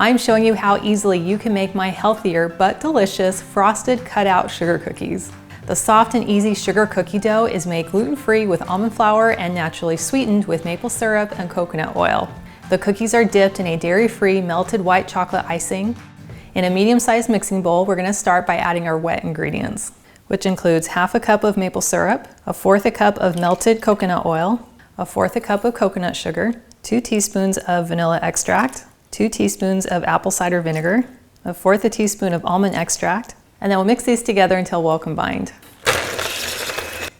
I'm showing you how easily you can make my healthier but delicious frosted cutout sugar cookies. The soft and easy sugar cookie dough is made gluten-free with almond flour and naturally sweetened with maple syrup and coconut oil. The cookies are dipped in a dairy-free melted white chocolate icing. In a medium-sized mixing bowl, we're going to start by adding our wet ingredients, which includes half a cup of maple syrup, 1/4 cup of melted coconut oil, 1/4 cup of coconut sugar, 2 teaspoons of vanilla extract, 2 teaspoons of apple cider vinegar, 1/4 teaspoon of almond extract, and then we'll mix these together until well combined.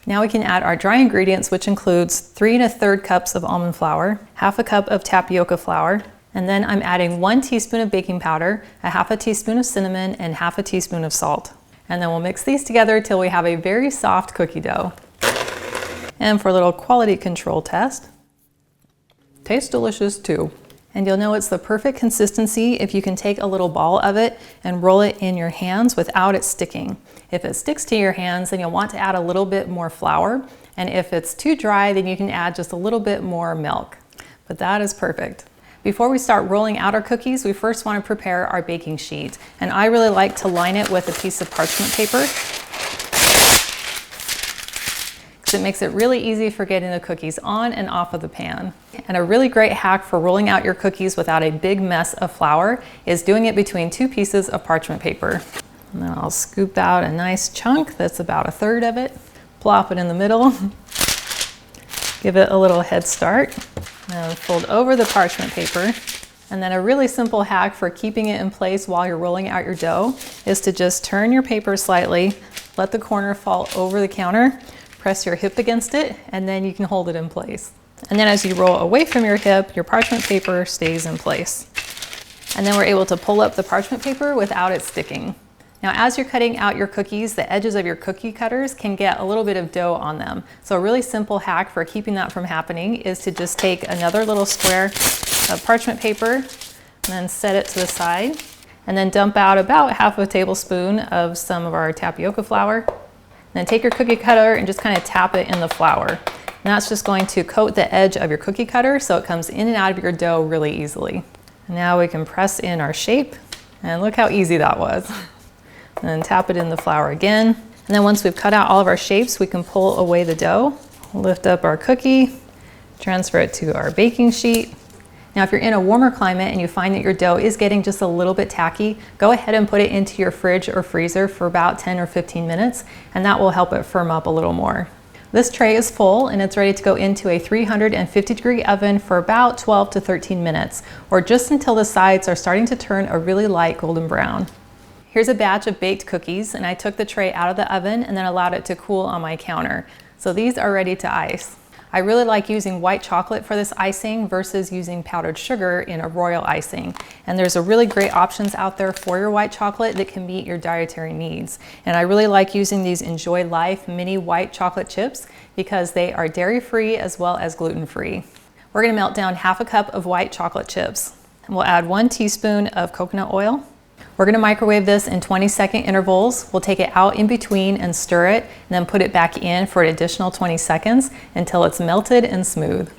Now we can add our dry ingredients, which includes 3 1/3 cups of almond flour, half a cup of tapioca flour, and then I'm adding 1 teaspoon of baking powder, 1/2 teaspoon of cinnamon, and 1/2 teaspoon of salt. And then we'll mix these together till we have a very soft cookie dough. And for a little quality control test, tastes delicious too. And you'll know it's the perfect consistency if you can take a little ball of it and roll it in your hands without it sticking. If it sticks to your hands, then you'll want to add a little bit more flour. And if it's too dry, then you can add just a little bit more milk. But that is perfect. Before we start rolling out our cookies, we first want to prepare our baking sheet. And I really like to line it with a piece of parchment paper, it makes it really easy for getting the cookies on and off of the pan. And a really great hack for rolling out your cookies without a big mess of flour is doing it between 2 pieces of parchment paper. And then I'll scoop out a nice chunk that's about 1/3 of it, plop it in the middle, give it a little head start, and fold over the parchment paper. And then a really simple hack for keeping it in place while you're rolling out your dough is to just turn your paper slightly, let the corner fall over the counter, press your hip against it, and then you can hold it in place. And then as you roll away from your hip, your parchment paper stays in place. And then we're able to pull up the parchment paper without it sticking. Now, as you're cutting out your cookies, the edges of your cookie cutters can get a little bit of dough on them. So a really simple hack for keeping that from happening is to just take another little square of parchment paper and then set it to the side, and then dump out about 1/2 tablespoon of some of our tapioca flour. Then take your cookie cutter and just kind of tap it in the flour. And that's just going to coat the edge of your cookie cutter so it comes in and out of your dough really easily. Now we can press in our shape, and look how easy that was. And then tap it in the flour again. And then once we've cut out all of our shapes, we can pull away the dough, lift up our cookie, transfer it to our baking sheet. Now, if you're in a warmer climate and you find that your dough is getting just a little bit tacky, go ahead and put it into your fridge or freezer for about 10 or 15 minutes, and that will help it firm up a little more. This tray is full and it's ready to go into a 350-degree oven for about 12 to 13 minutes, or just until the sides are starting to turn a really light golden brown. Here's a batch of baked cookies, and I took the tray out of the oven and then allowed it to cool on my counter. So these are ready to ice. I really like using white chocolate for this icing versus using powdered sugar in a royal icing. And there's a really great options out there for your white chocolate that can meet your dietary needs. And I really like using these Enjoy Life mini white chocolate chips because they are dairy-free as well as gluten-free. We're gonna melt down 1/2 cup of white chocolate chips. And we'll add 1 teaspoon of coconut oil. We're gonna microwave this in 20-second intervals. We'll take it out in between and stir it, and then put it back in for an additional 20 seconds until it's melted and smooth.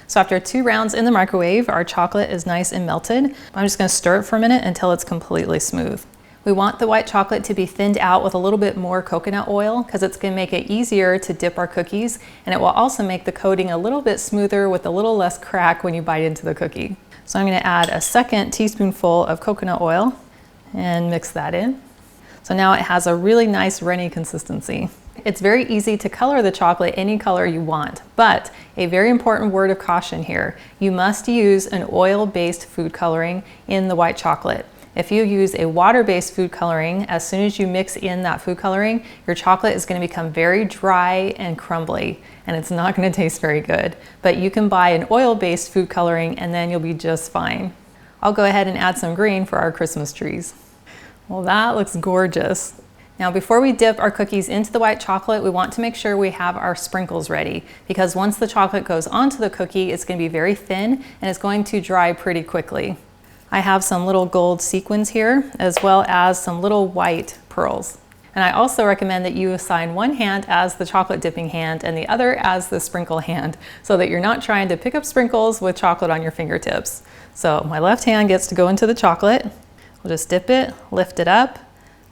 So after 2 rounds in the microwave, our chocolate is nice and melted. I'm just gonna stir it for a minute until it's completely smooth. We want the white chocolate to be thinned out with a little bit more coconut oil because it's gonna make it easier to dip our cookies, and it will also make the coating a little bit smoother with a little less crack when you bite into the cookie. So I'm gonna add a 2nd teaspoonful of coconut oil and mix that in. So now it has a really nice runny consistency. It's very easy to color the chocolate any color you want, but a very important word of caution here. You must use an oil-based food coloring in the white chocolate. If you use a water-based food coloring, as soon as you mix in that food coloring, your chocolate is going to become very dry and crumbly, and it's not going to taste very good. But you can buy an oil-based food coloring and then you'll be just fine. I'll go ahead and add some green for our Christmas trees. Well, that looks gorgeous. Now, before we dip our cookies into the white chocolate, we want to make sure we have our sprinkles ready, because once the chocolate goes onto the cookie, it's going to be very thin and it's going to dry pretty quickly. I have some little gold sequins here, as well as some little white pearls. And I also recommend that you assign one hand as the chocolate dipping hand and the other as the sprinkle hand, so that you're not trying to pick up sprinkles with chocolate on your fingertips. So my left hand gets to go into the chocolate. We'll just dip it, lift it up,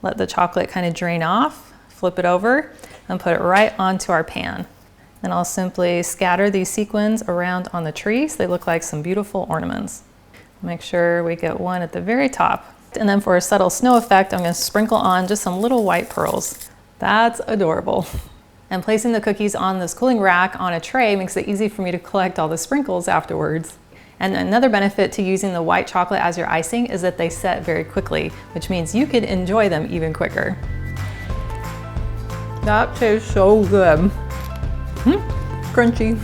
let the chocolate kind of drain off, flip it over, and put it right onto our pan. Then I'll simply scatter these sequins around on the tree so they look like some beautiful ornaments. Make sure we get one at the very top. And then for a subtle snow effect, I'm going to sprinkle on just some little white pearls. That's adorable. And placing the cookies on this cooling rack on a tray makes it easy for me to collect all the sprinkles afterwards. And another benefit to using the white chocolate as your icing is that they set very quickly, which means you could enjoy them even quicker. That tastes so good. Crunchy.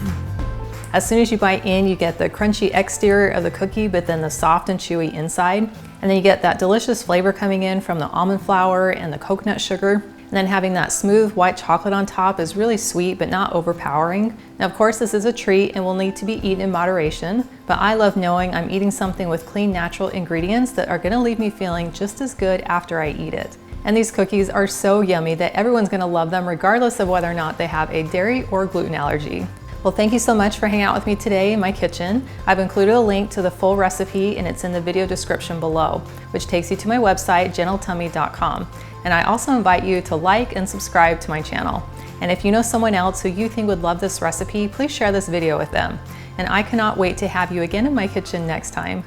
As soon as you bite in, you get the crunchy exterior of the cookie, but then the soft and chewy inside. And then you get that delicious flavor coming in from the almond flour and the coconut sugar. And then having that smooth white chocolate on top is really sweet, but not overpowering. Now, of course, this is a treat and will need to be eaten in moderation, but I love knowing I'm eating something with clean, natural ingredients that are gonna leave me feeling just as good after I eat it. And these cookies are so yummy that everyone's gonna love them regardless of whether or not they have a dairy or gluten allergy. Well, thank you so much for hanging out with me today in my kitchen. I've included a link to the full recipe and it's in the video description below, which takes you to my website, gentletummy.com. And I also invite you to like and subscribe to my channel. And if you know someone else who you think would love this recipe, please share this video with them. And I cannot wait to have you again in my kitchen next time.